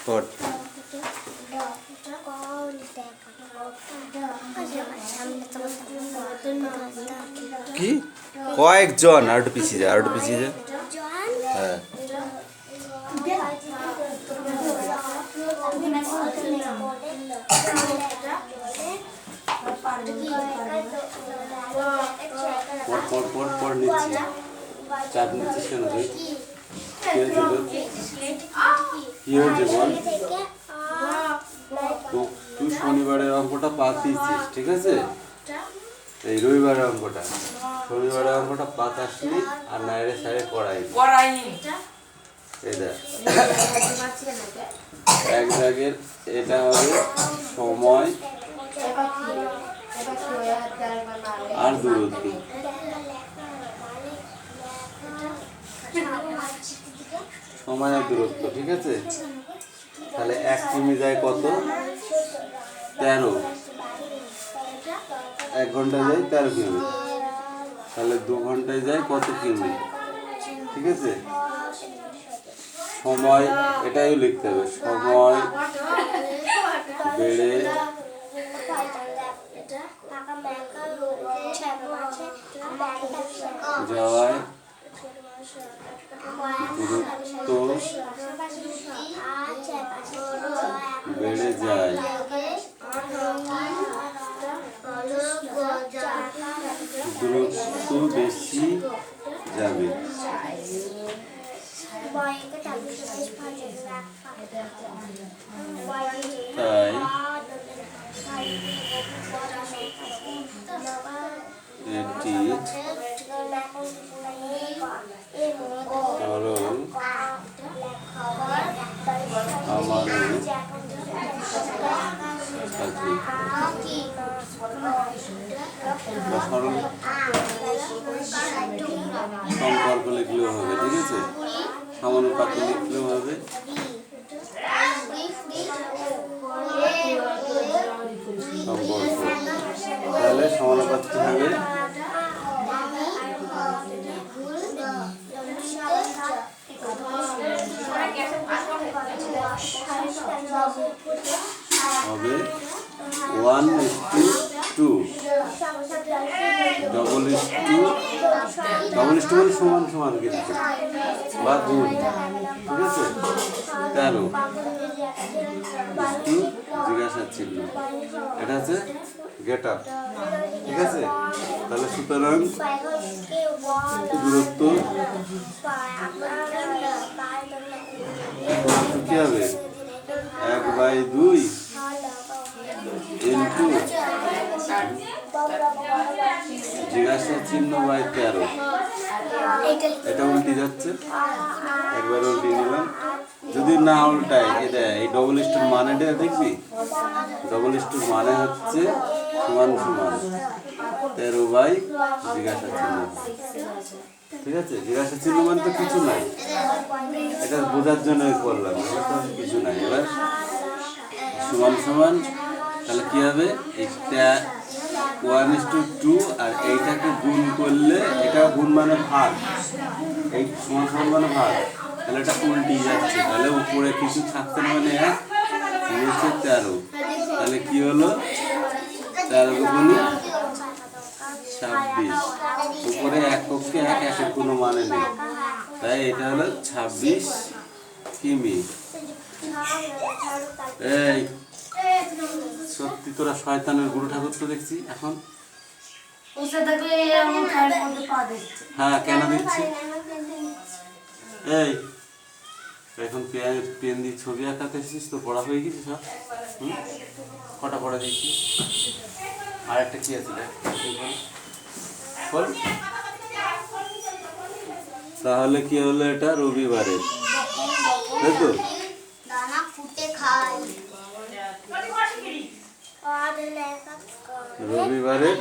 পড়। কি কয়েকজন? আর একটু পিছিয়ে যা, আর একটু পিছিয়ে যা। হ্যাঁ, পড় নিচ্ছি। চাপ নিচ্ছিস কেন তুই? কি হয়েছে বল? তুই শনিবারের অঙ্কটা পাতিছিস, ঠিক আছে? এই রবিবারের অঙ্কটা, শনিবারের অঙ্কটা পাতাসনি আর নাইরে সাইরে পড়াইনি। এই দেখ, এক দাগের এটা হবে সময় আর দূরত্ব। সময় আর দূরত্ব, ঠিক আছে? তাহলে 1 কিমি যায় কত? 13। 1 ঘন্টায় যায় 13 কিমি। তাহলে 2 ঘন্টায় যায় কত কিমি? ঠিক আছে, সময় এটাই লিখতে হবে, সময় বেড়ে যাওয়ায় দূরত্ব বেড়ে যায়। দূরত্ব বেশি যাবে। তাই এটি সরল আমারও সরল সম্পর্ক লিখলেও হবে, ঠিক আছে? সমানুপাত লিখলেও হবে। সম্পর্ক, তাহলে সমানুপাত কি হবে? হবে 1:2। ডবল ইস্টু মানে সমান সমান কিন্তু বা গুণ, ঠিক আছে? 13 ইস্টু জিজ্ঞাসা চিহ্ন, এটা হচ্ছে গেট আপ, ঠিক আছে? তাহলে সুতরাং দূরত্ব কি হবে? 1/2 ইন্টু জিজ্ঞাসা চিহ্ন বাই 13। এটা উল্টে যাচ্ছে, একবার উল্টে নিলাম। যদি না উল্টায় এটা এই ডবল ইস্টুর মানেটা দেখবি, ডবল ইস্টুর মানে হচ্ছে সমান সমান 13 বাই জিজ্ঞাসা চিহ্ন, ঠিক আছে? জিজ্ঞাসা চিহ্ন মানে তো কিছু নাই, এটা বোঝার জন্য করলাম, কিছু নাই। এবার সমান সমান, তাহলে কি হবে? এটা 1:2 আর এইটাকে গুণ করলে, এটা গুণ মানে ভাগ, এই সমান সমান মানে ভাগ, তাহলে এটা উল্টে যাচ্ছে। তাহলে উপরে কিছু থাকতে মানে 1, নিচে 13। তাহলে কি হলো? 13 গুণে 26। উপরে 1 পক্ষে 1, 1-এর কোনো মানে নেই, তাই এটা হলো 26 কিমি। এই সত্যি তোরা শয়তানের গুরু ঠাকুর তো দেখছি এখন। হ্যাঁ, কেন দিচ্ছি? এই এখন পেন দিয়ে ছবি আঁকাতে এসেছিস তো? পড়া হয়ে গেছে সব? কটা পড়া দিচ্ছি? আর একটা কি আছে? তাহলে কি হলো? এটা রবিবারের, তাই তো? রবিবারের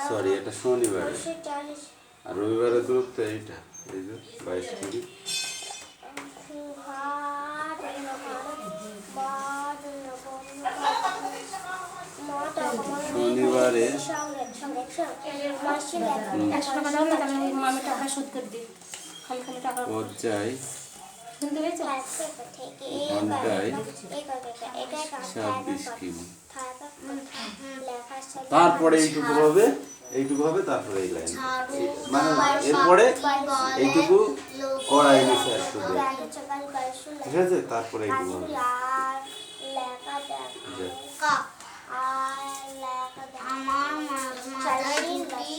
সরি, এটা শনিবারে, আর রবিবারের দূরত্ব এইটা, এই যে 22 কিমি। শনিবারে 100 টাকা দাও না, তাহলে আমি টাকা শোধ করে দিই। খালি খালি টাকা পর্যায় শুনতে পেয়েছো? ঘন্টায় 26 কিমি। তারপরে এইটুকু হবে, তারপরে এই লাইন, মানে এরপরে এইটুকু কড়াই নিচে একটু দেবে, ঠিক আছে? তারপরে এইটুকু হবে। আমার মাথায় দুটি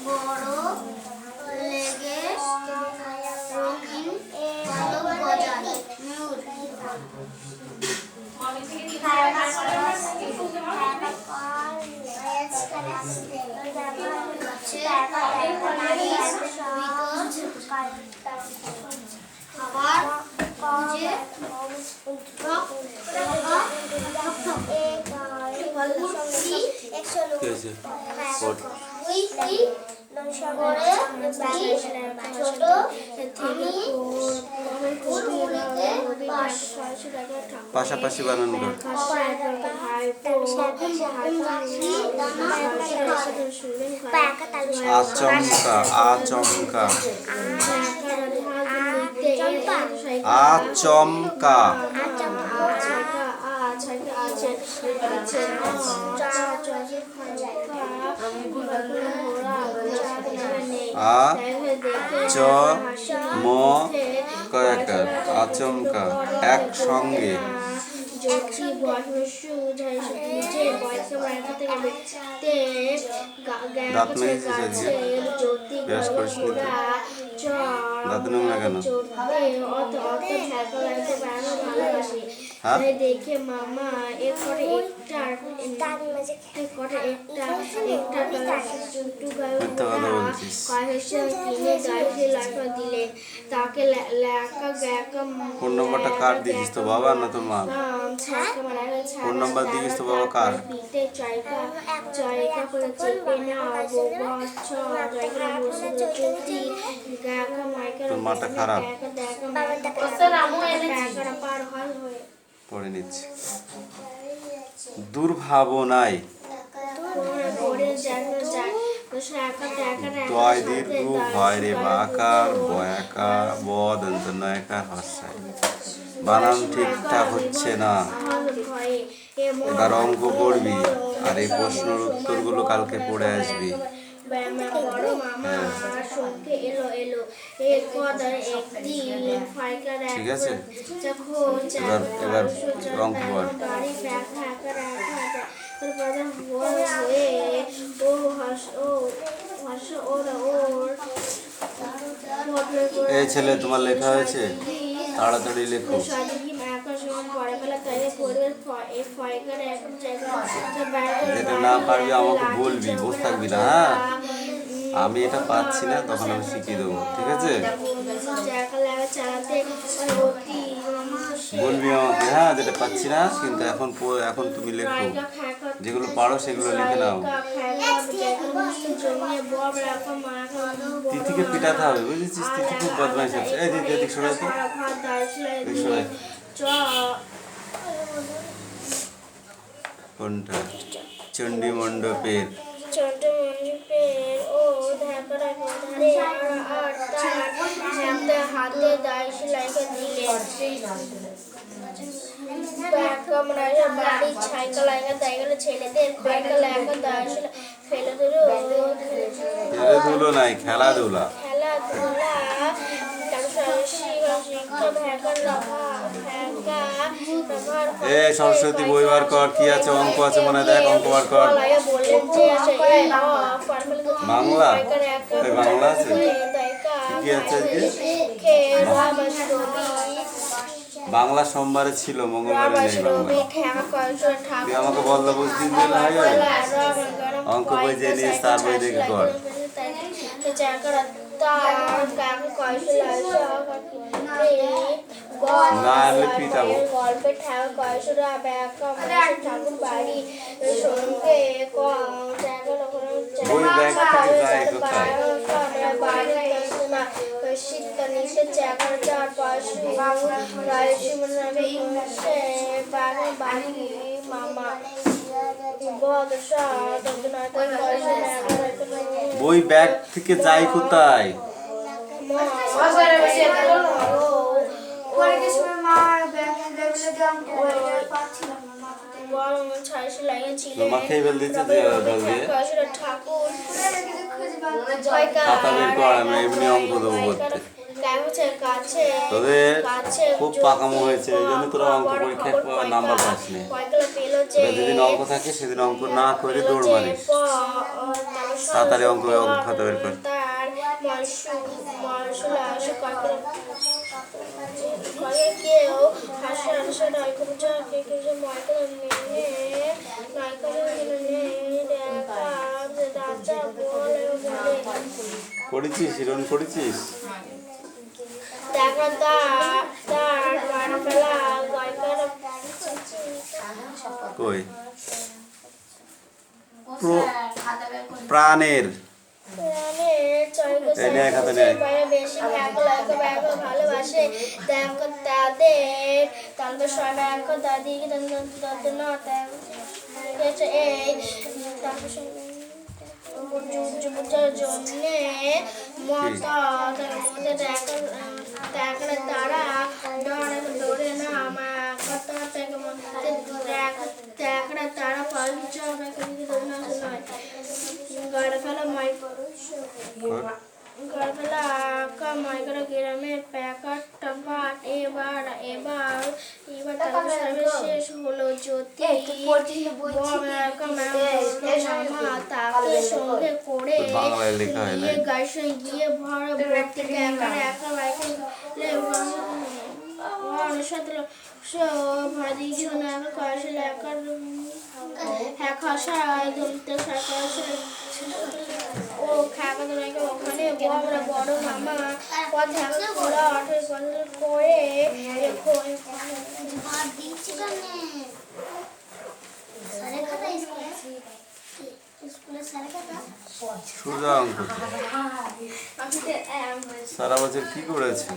বড় লেগে রঙিন পদক গজায়। আবার যে পাশাপাশি বানানো দরকার। আচমকা, আচমকা, আচমকা, আ চ ম কয়াকার, আচমকা, একসঙ্গে। দাঁত মেরেছিস আজকে? ব্রাশ করিস নি তো? দাঁত নোংরা কেন? হ্যাঁ? দেখে মামা এরপরে মিথ্যা কথা বলছিস। দিলেন তাকে ফোন নম্বরটা কার দিয়েছিস, তো বাবা না তোর মা? ফোন নাম্বার দিয়েছিস তো বাবা কার? পিঠে জায়গা করে চেপে না তোর মাটা খারাপ, পার হয় পড়ে নিচ্ছি। দুর্ভাবনায় দয় দীর্ঘ ভয় রে বাকার বয়াকার বদ নয়কার হস্যায়। বানান ঠিকঠাক হচ্ছে না। এবার অঙ্ক করবি, আর এই প্রশ্নের উত্তরগুলো কালকে পড়ে আসবি। ঠিক আছে, এবার অঙ্ক কর। এই ছেলে, তোমার লেখা হয়েছে? তাড়াতাড়ি লেখো। যেটা না পারবি আমাকে বলবি, বসে থাকবি না। হ্যাঁ, আমি এটা পাচ্ছি না, তখন আমি শিখিয়ে দেবো, ঠিক আছে? বলবি আমাকে, হ্যাঁ, যেটা পাচ্ছি না, কিন্তু এখন তুমি লেখো, যেগুলো পারো সেগুলো লিখে নাও। তিথিকে পিটাতে হবে, বুঝেছিস? তিথি খুব বদমাইশ আছে। এই দিদি, এদিক সরাই তো, এদিক সরাই। কোনটা? চণ্ডী মণ্ডপের হাতে দায় সেলাই দিলেন। বাড়ির সাইকেল ছেলেদের ফেলে খেলাধুলো নাই, খেলাধুলা। এ সরস্বতী, বই বার কর। কি আছে? অঙ্ক আছে মনে হয়, দেখ, অঙ্ক বার কর। বাংলা, বাংলা আছে। কি আছে আজকে? বাংলা সোমবারে ছিল, মঙ্গলবারে নেই বাংলা। তুই আমাকে বললো বুঝতে দিলে হয়ে যাবে। অঙ্ক বই যে নিস তার বই দেখে কর। না হলে পিটাবো। বই ব্যাগ থেকে যায় কোথায়? মামা ওই ব্যাগ থেকে যাই কোথায়? মাথায় বেল দিচ্ছে জল দিয়ে। খাতা বের কর, আমি এমনি অঙ্ক দেবো করতে। তোদের খুব পাকামো হয়েছে, এই জন্য তোরা অঙ্ক পরীক্ষায় নাম্বার পাস নি। যেদিন অঙ্ক থাকে সেদিন অঙ্ক না করে দৌড় মারিস। তাড়াতাড়ি অঙ্ক খাতা বের কর। করেছিস হিরণ, করেছিস? কই প্রাণের বেশি ভালোবাসে তাদের সবাই দাদি জন্যে তারা দৌড়ে না আমার তারা মাইকরা গ্রামের প্যাকেট ভাট এবার এবার এবার শেষ হলো জ্যোতি তাকে সঙ্গে করে গিয়ে ভরা ভর্তি একা বাইকে ভরা দিয়েছিল না কয়েছিল একার এক হাসায় ধরতে ও খাকা তোমাকে ওখানে বড় মামা পথে ওরা অটো করে সোজা অঙ্ক। সারা বছর কি করেছে?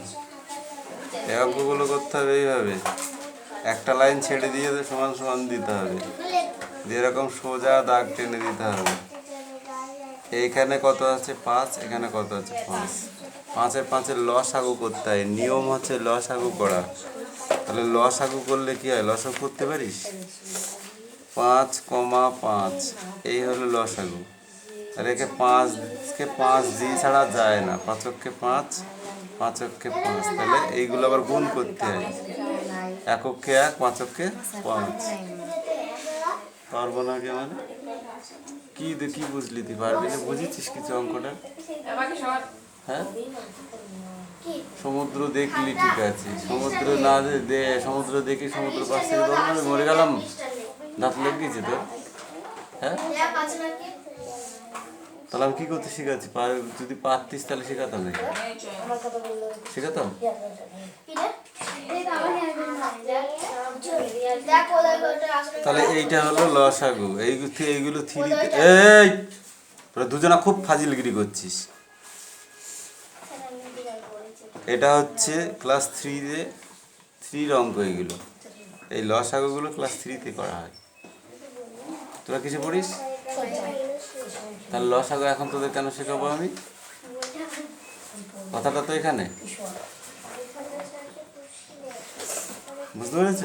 এই অঙ্কগুলো করতে হবে এইভাবে, একটা লাইন ছেড়ে দিয়ে সমান সমান দিতে হবে, যেরকম সোজা দাগ টেনে দিতে হবে। এইখানে কত আছে 5, এখানে কত আছে 5, 5-এর 5-এর লসাগু করতে হয়। নিয়ম হচ্ছে লসাগু করা। তাহলে লসাগু করলে কি হয়? লসাগু করতে পারিস? 5,5 এই হলো লসাগু। আর একে 5কে 5 দিয়ে ছাড়া যায় না। 5-কে 5, 5-কে 5, তাহলে এইগুলো আবার গুণ করতে হয়। 1-কে 1, 5-কে 5। পারবো না কি মানে? কি বুঝলি তুই? পারবি না? বুঝেছিস কিছু অঙ্কটা? হ্যাঁ, সমুদ্র দেখলি ঠিক আছে, সমুদ্র না সমুদ্র দেখে সমুদ্র পাশ থেকে দৌড় মরে গেলাম, দাঁত লেগেছে তো। হ্যাঁ, তাহলে আমি কি করতে শিখাচ্ছি? যদি পারতিস তাহলে শেখাতাম নাকি? শেখাতাম। তাহলে এইটা হলো লসাগু। এইগুলো থ্রিতে, এই তোরা দুজনা খুব ফাজিলগিরি করছিস। এটা হচ্ছে ক্লাস 3-র অঙ্ক। এইগুলো, এই লসাগুগুলো ক্লাস 3-তে করা হয়। তোরা কিছু পড়িস? তাহলে লসাগু এখন তোদের কেন শেখাবো আমি? কথাটা তো এখানে, বুঝতে পেরেছ?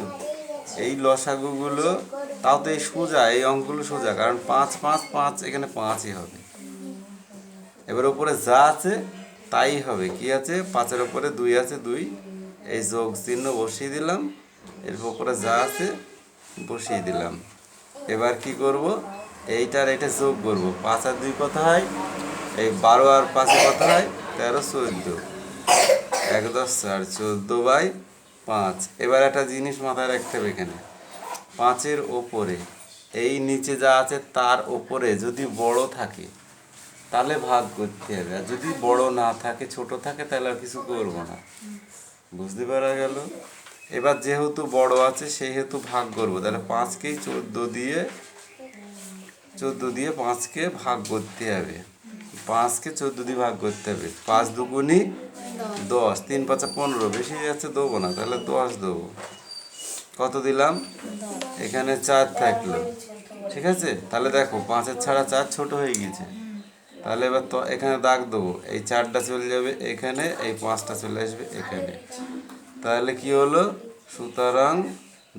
এই লসাগুগুলো তাও তো এই সোজা, এই অঙ্কগুলো সোজা, কারণ 5-5-5 এখানে 5ই হবে। এবার ওপরে যা আছে তাই হবে। কি আছে? 5-এর ওপরে 2 আছে, 2 এই যোগ চিহ্ন বসিয়ে দিলাম, এর ওপরে যা আছে বসিয়ে দিলাম। এবার কি করব? এইটার এটা যোগ করব। 5 আর 2 কত হয়? এই 12 আর 5 কত হয়? 13, 14। 1 10 4 14/5। এবার একটা জিনিস মাথায় রাখতে হবে, এখানে 5-এর ওপরে এই নিচে যা আছে তার ওপরে যদি বড় থাকে তাহলে ভাগ করতে হবে, আর যদি বড় না থাকে, ছোট থাকে, তাহলে আর কিছু করবো না। বুঝতে পারা গেল? এবার যেহেতু বড় আছে সেহেতু ভাগ করব। তাহলে 5কেই 14 দিয়ে 5কে ভাগ করতে হবে। 5কে 14 দিয়ে ভাগ করতে হবে। 5 দুগুণী 10, 3 5 15, বেশি যাচ্ছে দেবো না, তাহলে 10 দেবো। কত দিলাম? এখানে 4 থাকলো, ঠিক আছে? তাহলে দেখো 5-এর ছাড়া 4 ছোট হয়ে গেছে, তাহলে এবার তো এখানে দাগ দেবো, এই 4টা চলে যাবে এখানে, এই 5টা চলে আসবে এখানে। তাহলে কি হলো, সুতরাং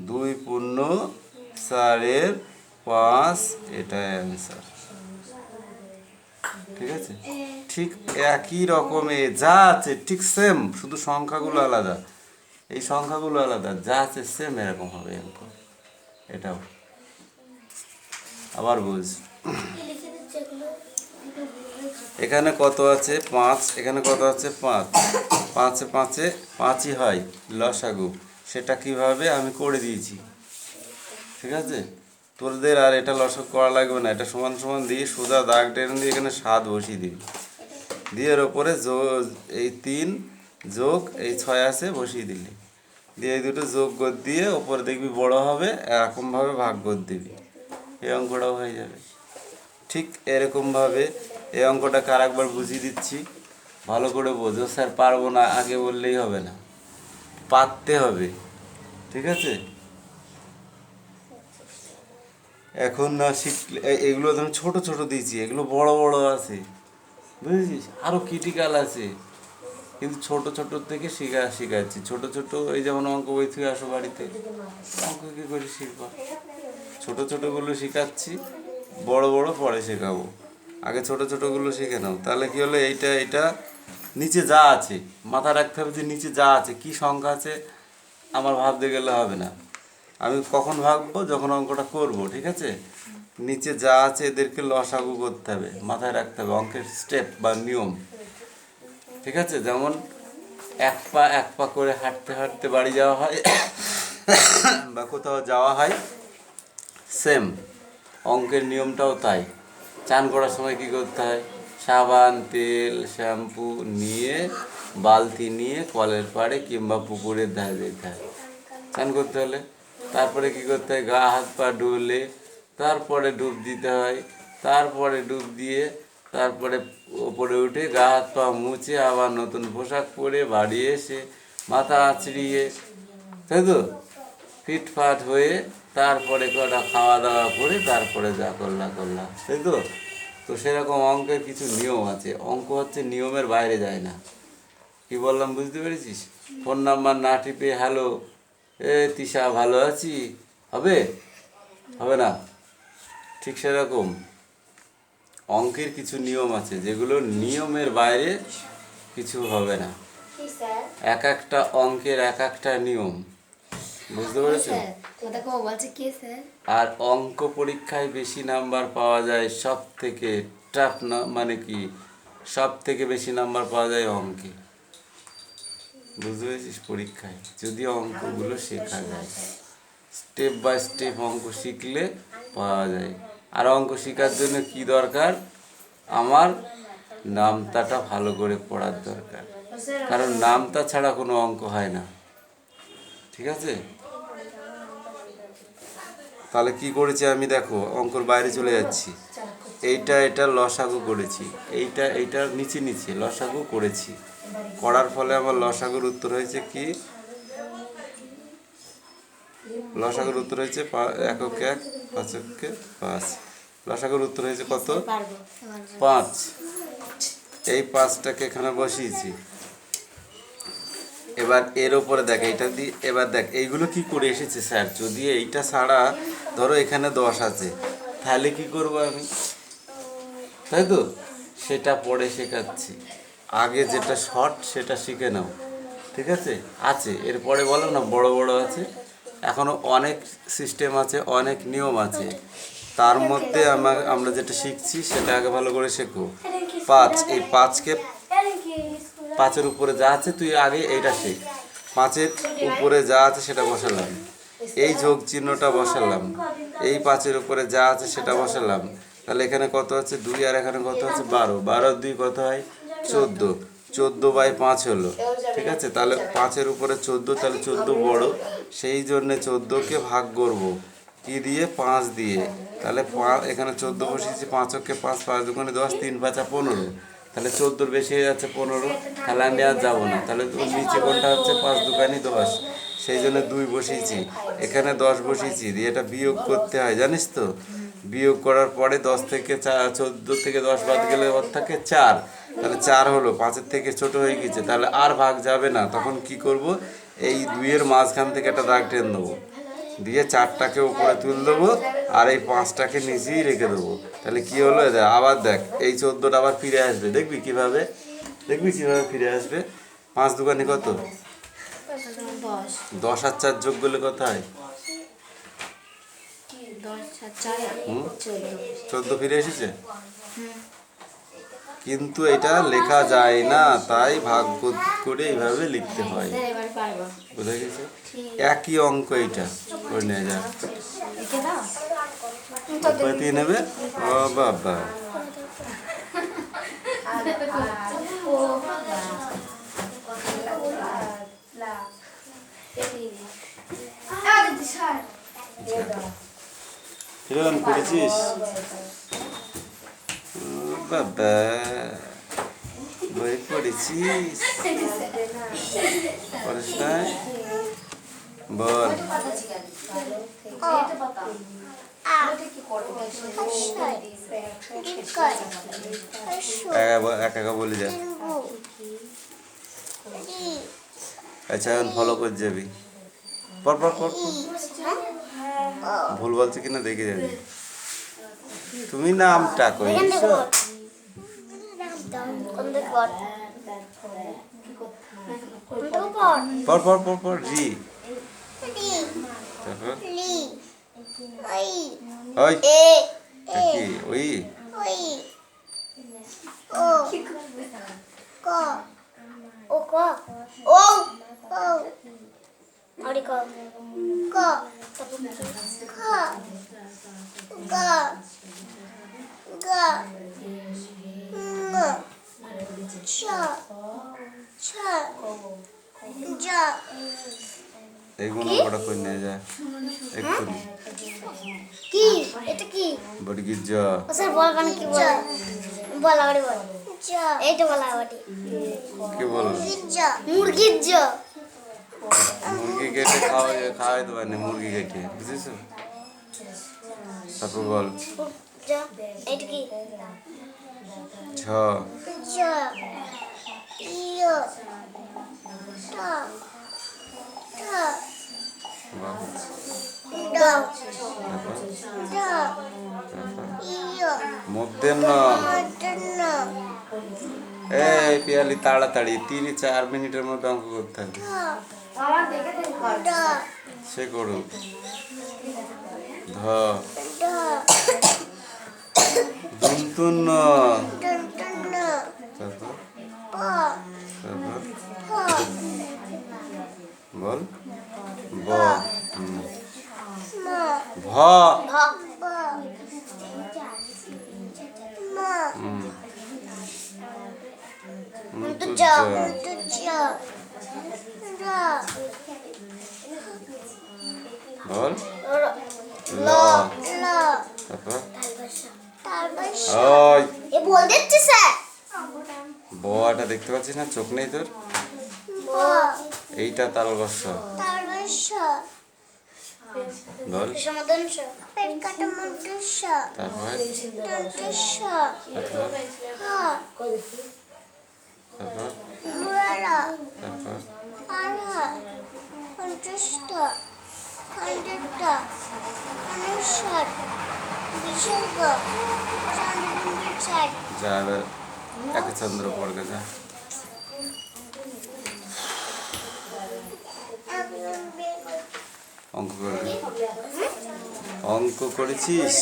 2 পূর্ণ 4 5, এটা অ্যান্সার। ঠিক আছে, ঠিক একই রকমে যা আছে ঠিক সেম, শুধু সংখ্যাগুলো আলাদা, এই সংখ্যাগুলো আলাদা, যা আছে সেম এরকম হবে অঙ্ক। এটাও আবার বুঝ, এখানে কত আছে 5, এখানে কত আছে 5, 5 5 5ই হয় লসাগু, সেটা কিভাবে আমি করে দিয়েছি। ঠিক আছে, তোদের আর এটা লসাগু করা লাগবে না, এটা সমান সমান দিয়ে সোজা দাগ টেনে দিয়ে এখানে 7 বসিয়ে দিবি, দিয়ে এর ওপরে এই 3 যোগ এই 6 আছে বসিয়ে দিলি, দিয়ে এই দুটো যোগ করে দিয়ে ওপরে দেখবি বড় হবে, এরকমভাবে ভাগ করে দিবি, এই অঙ্কটাও হয়ে যাবে। ঠিক এরকমভাবে এই অঙ্কটাকে আরেকবার বুঝিয়ে দিচ্ছি, ভালো করে বোঝো। স্যার পারবো না আগে বললেই হবে না, পারতে হবে। ঠিক আছে, এখন না শিখলে এগুলো আমি ছোট ছোট দিয়েছি, এগুলো বড় বড় আছে, বুঝেছিস, আরও ক্রিটিক্যাল আছে, কিন্তু ছোট ছোট থেকে শিখাচ্ছি। ছোট ছোট এই যেমন অঙ্ক বই থেকে আসো বাড়িতে, অঙ্ক কী করে শিখবা, ছোট ছোটগুলো শিখাচ্ছি, বড় বড় পরে শেখাবো, আগে ছোট ছোটগুলো শিখে নাও। তাহলে কি হলো, এটা নিচে যা আছে মাথায় রাখতে হবে, যে নিচে যা আছে কি সংখ্যা আছে আমার ভাবতে গেলে হবে না, আমি কখন ভাববো, যখন অঙ্কটা করব। ঠিক আছে, নিচে যা আছে এদেরকে লসাগু করতে হবে, মাথায় রাখতে হবে অঙ্কের স্টেপ বা নিয়ম। ঠিক আছে, যেমন এক পা করে হাঁটতে হাঁটতে বাড়ি যাওয়া হয় বা কোথাও যাওয়া হয়, সেম অঙ্কের নিয়মটাও তাই। চান করার সময় কী করতে হয়, সাবান তেল শ্যাম্পু নিয়ে বালতি নিয়ে কলের পাড়ে কিংবা পুকুরের ধারে যেতে হয় চান করতে হলে। তারপরে কী করতে হয়, গা হাত পা ডুলে তারপরে ডুব দিতে হয়, তারপরে ডুব দিয়ে তারপরে ওপরে উঠে গা হাত পা মুছে আবার নতুন পোশাক পরে বাড়ি এসে মাথা আঁচড়িয়ে, তাই তো, ফিটফাট হয়ে তারপরে কটা খাওয়া দাওয়া করে তারপরে যা করলা, তাই তো। তো সেরকম অঙ্কের কিছু নিয়ম আছে, অঙ্ক হচ্ছে নিয়মের বাইরে যায় না। কি বললাম বুঝতে পেরেছিস? ফোন নাম্বার না টিপে হ্যালো তিশা ভালো আছি হবে, হবে না। ঠিক সেরকম অঙ্কের কিছু নিয়ম আছে, যেগুলো নিয়মের বাইরে কিছু হবে না। এক একটা অঙ্কের এক একটা নিয়ম, বুঝতে পেরেছ? আর অঙ্ক পরীক্ষায় বেশি নাম্বার পাওয়া যায় সব থেকে টাফ না, মানে কি সব থেকে বেশি নাম্বার পাওয়া যায় অঙ্কে, বুঝতে পেরেছিস? পরীক্ষায় যদি অঙ্কগুলো শেখা যায়, স্টেপ বাই স্টেপ অঙ্ক শিখলে পাওয়া যায়। আর অঙ্ক শেখার জন্য কি দরকার, আমার নামতাটা ভালো করে পড়ার দরকার, কারণ নামতা ছাড়া কোনো অঙ্ক হয় না। ঠিক আছে, তাহলে কি করেছি আমি, দেখো অঙ্কর বাইরে চলে যাচ্ছি, এটা লসাগু করেছি, এইটার নিচে নিচে লসাগু করেছি, করার ফলে আমার লসাগুর উত্তর হয়েছে কি, লসাগুর উত্তর হয়েছে 1 × 1 5 × 5, লসাগুর উত্তর হয়েছে কত, 5। এই 5টাকে এখানে বসিয়েছি, এবার এর ওপরে দেখ এইটা দিয়ে, এবার দেখ এইগুলো কি করে এসেছে স্যার, যদি এইটা ছাড়া ধরো এখানে 10 আছে তাহলে কি করব আমি, তাই তো, সেটা পরে শেখাচ্ছি, আগে যেটা শর্ট সেটা শিখে নাও। ঠিক আছে, এরপরে বলো না বড় বড় আছে, এখনও অনেক সিস্টেম আছে, অনেক নিয়ম আছে, তার মধ্যে আমরা যেটা শিখছি সেটা আগে ভালো করে শেখো। 5, এই 5কে 5-এর উপরে যা আছে তুই আগে এইটা শেখ, 5-এর উপরে যা আছে সেটা বসালাম, এই যোগ চিহ্নটা বসালাম, এই 5-এর উপরে যা আছে সেটা বসালাম, তাহলে এখানে কত আছে 2, আর এখানে কত আছে 12, 12 আর 2 কত হয় 14, 14/5 হলো। ঠিক আছে, তাহলে 5-এর উপরে 14, তাহলে 14 বড়, সেই জন্যে 14কে ভাগ করব কি দিয়ে, 5 দিয়ে, তাহলে এখানে 14 বসিয়েছি, 5 × 5, 5 × 2 = 10, 3 × 5 = 15, তাহলে 14 বেশি হয়ে যাচ্ছে 15, তাহলে আমি আর যাবো না, তাহলে নিচে কোনটা হচ্ছে 5 × 2 = 10, সেই জন্য 2 বসিয়েছি, এখানে 10 বসিয়েছি, দিয়ে এটা বিয়োগ করতে হয় জানিস তো, বিয়োগ করার পরে 10 থেকে 14 থেকে 10 বাদ গেলে ওর থাকে 4, তাহলে 4 হলো, 5-এর থেকে ছোট হয়ে গেছে, তাহলে আর ভাগ যাবে না। তখন কি করব, এই 2-এর মাঝখান থেকে একটা দাগ টেনে দেবো, দিয়ে 4টাকে উপরে তুলে দেবো, আর এই 5টাকে নিচেই রেখে দেবো। তাহলে কি হলো, আবার দেখ এই 14টা আবার ফিরে আসবে, দেখবি কিভাবে ফিরে আসবে। 5 দুগুণে কত? 10 আর 4 যোগ করলে কত হয়? 14 ফিরে এসেছে। কিন্তু এটা লেখা যায় না, তাই ভাগ করে এইভাবে লিখতে হয়, বুঝা গেছে? একই অঙ্ক এইটা করে নেওয়া যায়, দিয়ে নেবে। ও বাবা, কিরকম করেছিস? ও বাবা, বই পড়েছিস? পড়িস নাই? বল। একা বলে যা। আচ্ছা, এখন ফলো করে যাবি, পর পর পর, ভুল বলছে কিনা দেখে যাবি। তুমি নামটা কইছ, পর পর পর পর, রি, তারপর ওই কি ওই এইগুলো বড় করে নিয়ে যায় এক্ষুনি। কি এটা কি? বড়গির জ, স্যার বলবেন কি বলে? বল আরে বল। এইটা বলা বাটি। কি বল? মুরগির জ। মুরগি কেটে খাওয়াই দেবে না, মুরগি কেটে, বুঝেছো? তারপর বল। জ, এটা কি? ঝ, জ, ইয়, ট, ঠ, বল। ড, তারপর ড, ইয়, মধ্যে ন। মটন, এই পিয়ালি তাড়াতাড়ি 3-4 মিনিটের মধ্যে অঙ্ক করতে হবে। ড, সে করুক। ধ, ড, দুনতুন ন। টন, তারপর প, তারপর ফ, বল। ব, ম, ভ, ভ, প, ম, তুজ, জ, র, বল। ল, ল, তারপর তারপর ওই এ বল দিচ্ছি স্যার। বটা দেখতে পাচ্ছিস না, চোখ নেই তোর? ব, এইটা তালবস্য, তারপর স, বল। সমাধান স, পেট কাটা মন্ত্র স, তারপর দন্ত স, তারপর হ, তারপর মুরারা, তারপর আরহা, পঞ্চষ্ট, খণ্ডট, অনুষদ, বিসর্গ, চন্দ্রবিন্দু চার। যা এবার একে চন্দ্র পড়বে, যা। অঙ্ক করবি, অঙ্ক করেছিস?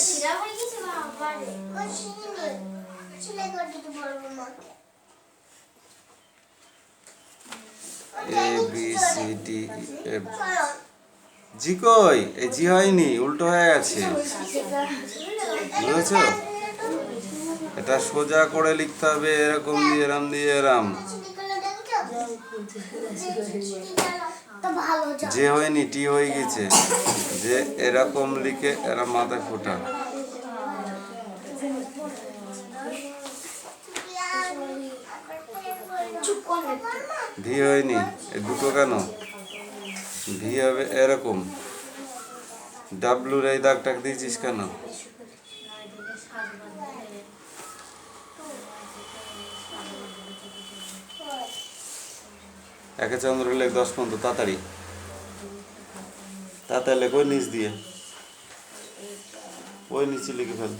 A B C D F, জি কই? এই জি হয়নি, উল্টো হয়ে গেছে, বুঝেছো? এটা সোজা করে লিখতে হবে, এরকম দিয়ে এরম দিয়ে এরম। যে হয়নি, টি হয়ে গেছে, যে এরকম লিখে এরা মাথায় ফোটা। ভি হয়নি, এই দুটো কেন? ভি হবে এরকম। ডাব্লুর এই দাগটাকে দিয়েছিস কেন? একে চন্দ্র লেখ 10 পর্যন্ত তাড়াতাড়ি তাড়াতাড়ি লেখ ওই নিচ দিয়ে, ওই নিচে লিখে ফেল।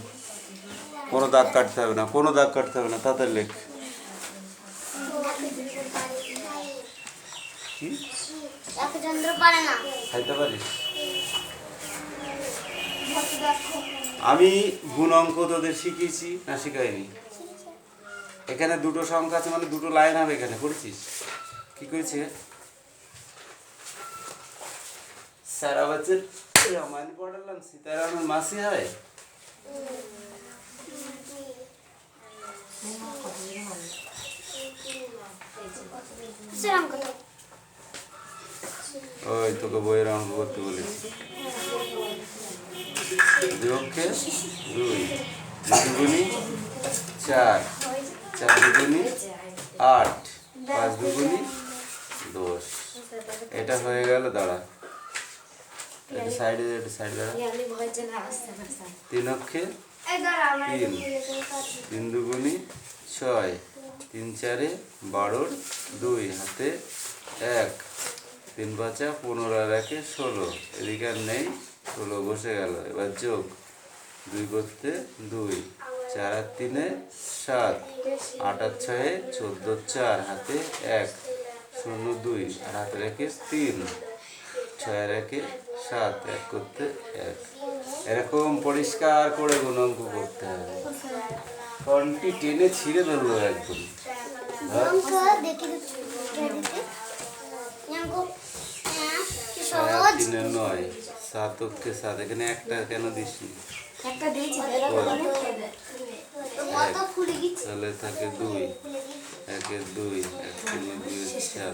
কোনো দাগ কাটতে হবে না, কোনো দাগ কাটতে হবে না, তাড়াতাড়ি লেখ। কি খাইতে পারিস? আমি গুণ অঙ্ক তোদের শিখিয়েছি না শিখাইনি? এখানে দুটো সংখ্যা আছে মানে দুটো লাইন হবে, এখানে করেছিস? কি করেছে সারা বছর রামায়ণ পড়ালাম, সীতারামের মাসি হয়। ওই তোকে বইয়ের অঙ্ক করতে বলেছি। 2 অক্ষে 2, 2 দুগুনি 4, 4 দুগুনি 8, 5 দুগুনি 10। এটা হয়ে গেল। দাঁড়া, এটা সাইডে দাঁড়া। 3 অক্ষে 3, 3 দুগুনি 6, 3 4 12, 2 হাতে 1, 3 5 15 আর 1 16। এদিকে আর নেই, 16 বসে গেল। এবার যোগ 2 করতে 2, 4 আর 3 7, 8 আর 6 14, 4 হাতে 1 0 2 আর হাতে রেখে 3, 6 আর 1 7, 1 করতে 1। এরকম পরিষ্কার করে গুণ অঙ্ক করতে হবে। কন্টি টেনে ছিঁড়ে ধরবো একদম। তিনে 9, 7 অক্ষে 7। এখানে একটা কেন দিসনি? তাহলে থাকে 2, 1 2, 1 3 2 4।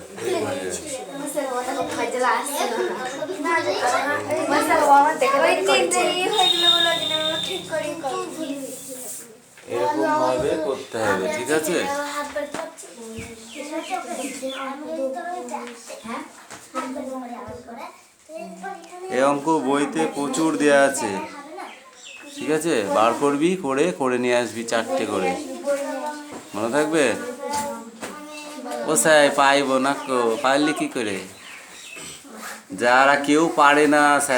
এরকম ভাবে করতে হবে, ঠিক আছে? এই অঙ্ক বইতে প্রচুর দেয়া আছে, ঠিক আছে? বার করবি, করে নিয়ে আসবি 4টে করে, মনে থাকবে? ও স্যার পাইব না, পারলি কি করে? যারা কেউ পারে না স্যার